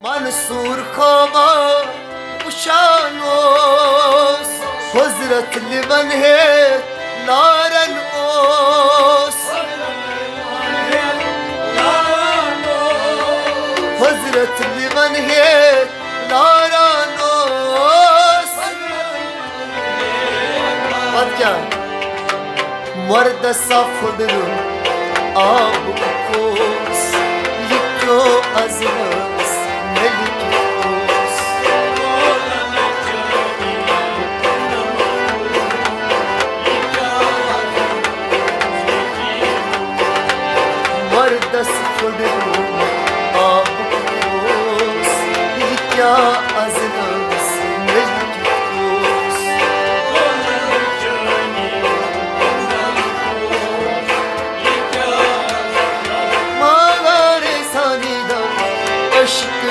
منصور خوابا وشانوس حضرت لمن هيت لارن اوس حضرت لمن هيت لارن اوس بعد क्या مرد صفدر آب کوس یکو از ماس ملک کوس مرد صفدر آب کوس یکو از